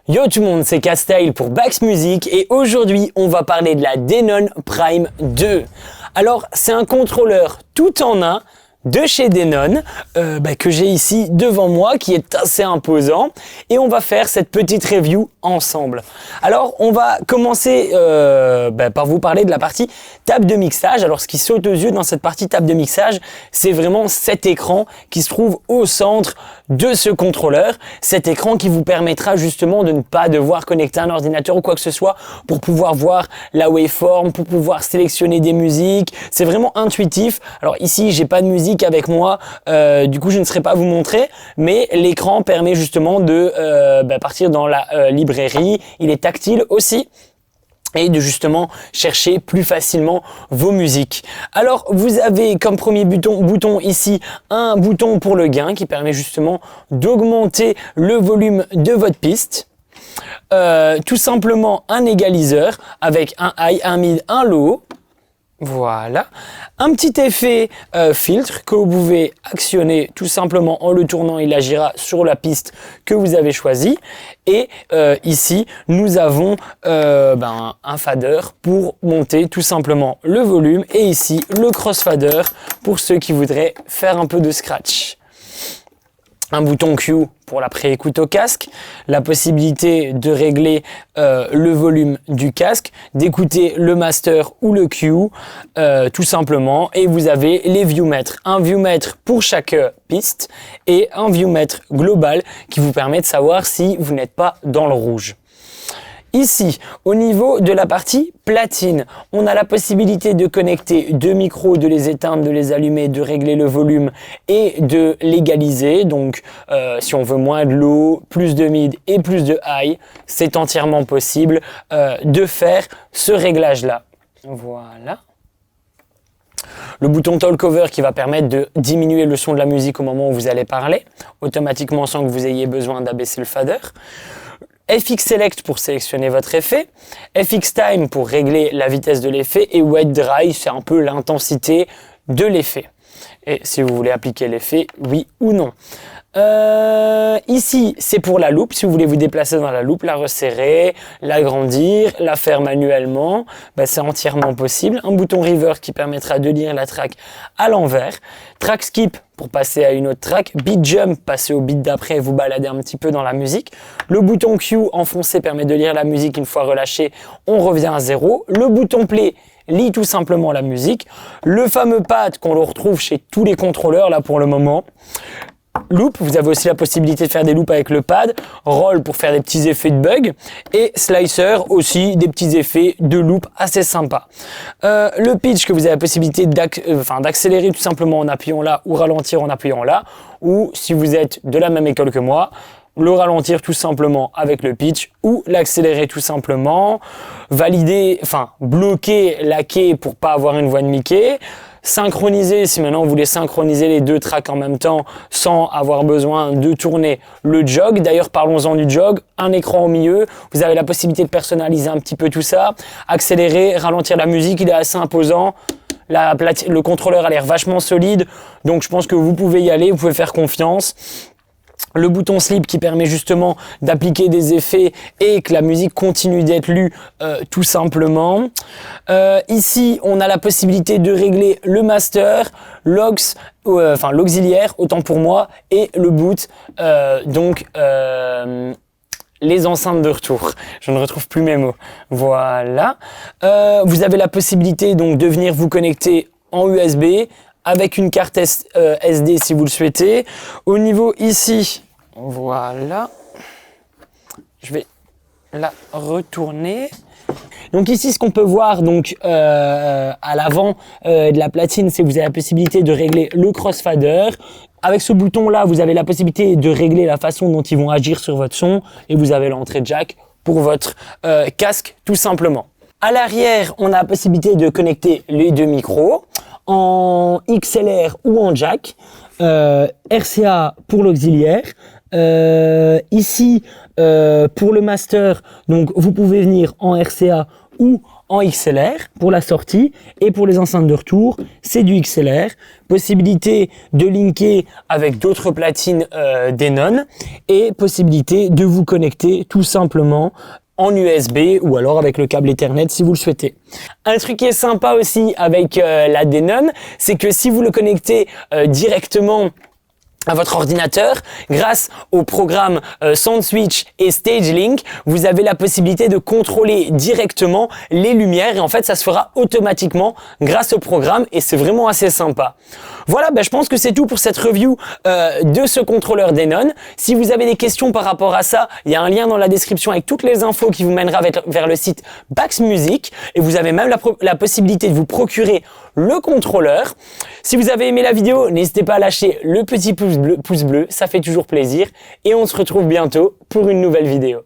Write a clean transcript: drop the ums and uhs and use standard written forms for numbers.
Yo tout le monde, c'est Castile pour Bax Music et aujourd'hui on va parler de la Denon Prime 2. Alors c'est un contrôleur tout en un de chez Denon que j'ai ici devant moi qui est assez imposant et on va faire cette petite review ensemble. Alors on va commencer par vous parler de la partie table de mixage. Alors ce qui saute aux yeux dans cette partie table de mixage, c'est vraiment cet écran qui se trouve au centre de ce contrôleur, cet écran qui vous permettra justement de ne pas devoir connecter un ordinateur ou quoi que ce soit pour pouvoir voir la waveform, pour pouvoir sélectionner des musiques. C'est vraiment intuitif. Alors ici j'ai pas de musique avec moi, du coup je ne saurais pas vous montrer, mais l'écran permet justement de partir dans la librairie. Il est tactile aussi et de justement chercher plus facilement vos musiques. Alors vous avez comme premier bouton ici un bouton pour le gain qui permet justement d'augmenter le volume de votre piste. Tout simplement un égaliseur avec un high, un mid, un low. Voilà, un petit effet filtre que vous pouvez actionner tout simplement en le tournant, il agira sur la piste que vous avez choisie. Et ici, nous avons un fader pour monter tout simplement le volume et ici le crossfader pour ceux qui voudraient faire un peu de scratch. Un bouton Q pour la pré-écoute au casque, la possibilité de régler le volume du casque, d'écouter le master ou le Q tout simplement, et vous avez les viewmètres, un viewmètre pour chaque piste et un viewmètre global qui vous permet de savoir si vous n'êtes pas dans le rouge. Ici, au niveau de la partie platine, on a la possibilité de connecter deux micros, de les éteindre, de les allumer, de régler le volume et de l'égaliser. Donc, si on veut moins de low, plus de mid et plus de high, c'est entièrement possible de faire ce réglage-là. Voilà. Le bouton Talk Over qui va permettre de diminuer le son de la musique au moment où vous allez parler, automatiquement sans que vous ayez besoin d'abaisser le fader. FX Select pour sélectionner votre effet, FX Time pour régler la vitesse de l'effet et Wet Dry, c'est un peu l'intensité de l'effet. Et si vous voulez appliquer l'effet, oui ou non. Ici, c'est pour la loupe. Si vous voulez vous déplacer dans la loupe, la resserrer, l'agrandir, la faire manuellement, c'est entièrement possible. Un bouton Reverse qui permettra de lire la track à l'envers. Track Skip pour passer à une autre track. Beat Jump, passer au beat d'après et vous balader un petit peu dans la musique. Le bouton Q enfoncé permet de lire la musique une fois relâché. On revient à 0. Le bouton Play lit tout simplement la musique. Le fameux pad qu'on le retrouve chez tous les contrôleurs là pour le moment. Loop, vous avez aussi la possibilité de faire des loops avec le pad, roll pour faire des petits effets de bug et slicer aussi des petits effets de loop assez sympas. Le pitch que vous avez la possibilité d'accélérer tout simplement en appuyant là ou ralentir en appuyant là, ou si vous êtes de la même école que moi, le ralentir tout simplement avec le pitch ou l'accélérer tout simplement, bloquer la key pour pas avoir une voix de Mickey, synchroniser si maintenant vous voulez synchroniser les deux tracks en même temps sans avoir besoin de tourner le jog. D'ailleurs parlons-en du jog, un écran au milieu, vous avez la possibilité de personnaliser un petit peu tout ça, accélérer, ralentir la musique, il est assez imposant. Le contrôleur a l'air vachement solide, donc je pense que vous pouvez y aller, vous pouvez faire confiance. Le bouton Sleep qui permet justement d'appliquer des effets et que la musique continue d'être lue tout simplement. Ici, on a la possibilité de régler le master, l'auxiliaire, autant pour moi, et le boot, les enceintes de retour. Je ne retrouve plus mes mots. Voilà. Vous avez la possibilité donc de venir vous connecter en USB, avec une carte SD si vous le souhaitez. Au niveau ici, voilà, je vais la retourner. Donc ici, ce qu'on peut voir à l'avant de la platine, c'est que vous avez la possibilité de régler le crossfader. Avec ce bouton-là, vous avez la possibilité de régler la façon dont ils vont agir sur votre son et vous avez l'entrée jack pour votre casque tout simplement. À l'arrière, on a la possibilité de connecter les deux micros en XLR ou en jack, RCA pour l'auxiliaire. Ici, pour le master, donc vous pouvez venir en RCA ou en XLR pour la sortie, et pour les enceintes de retour, c'est du XLR. Possibilité de linker avec d'autres platines Denon, et possibilité de vous connecter tout simplement en USB ou alors avec le câble Ethernet si vous le souhaitez. Un truc qui est sympa aussi avec la Denon, c'est que si vous le connectez directement à votre ordinateur, grâce au programme SoundSwitch et StageLink, vous avez la possibilité de contrôler directement les lumières, et en fait ça se fera automatiquement grâce au programme, et c'est vraiment assez sympa. Voilà, je pense que c'est tout pour cette review de ce contrôleur Denon. Si vous avez des questions par rapport à ça, il y a un lien dans la description avec toutes les infos qui vous mènera vers le site Bax Music, et vous avez même la possibilité de vous procurer le contrôleur. Si vous avez aimé la vidéo, n'hésitez pas à lâcher le petit pouce bleu, ça fait toujours plaisir, et on se retrouve bientôt pour une nouvelle vidéo.